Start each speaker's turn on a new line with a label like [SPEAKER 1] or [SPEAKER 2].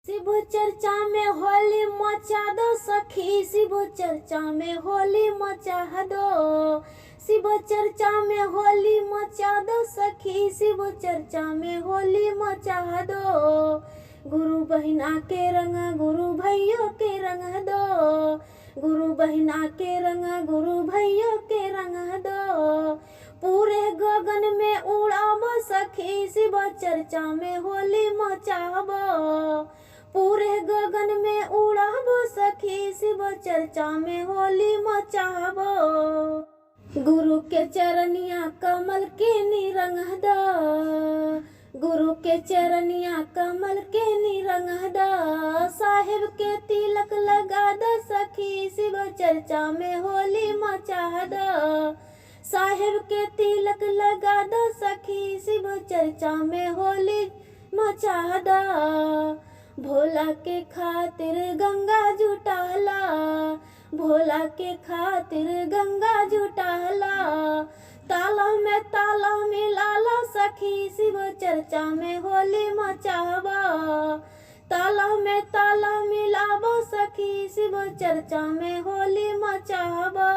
[SPEAKER 1] शिव चर्चा में होली मचा दो सखी, शिव चर्चा में होली मचा दो, शिव चर्चा में होली मचा दो सखी, शिव चर्चा में होली मचा दो। गुरु बहिना के रंग गुरु भैया के रंग दो, गुरु बहिना के रंग गुरु भैया के रंग दो। पूरे गगन में उड़ाबो सखी, शिव चर्चा में होली मचाबो। पूरे गगन में उड़ाबो सखी, शिव चर्चा में होली मचाबो। गुरु के चरनिया कमल के निरंग दो, गुरु के चरनिया कमल के निरंग दो। साहिब के तिलक लगा दो सखी, शिव चर्चा में होली मचा दो। साहिब के तिलक लगा दो सखी, शिव चर्चा में होली मचा दो। भोला के खातिर गंगा जुटाला, भोला के खातिर गंगा जुटाला। ताला मिलाला सखी, शिव चर्चा में होली मचाबा। ताला मिलाबो सखी, शिव चर्चा में होली मचाबा।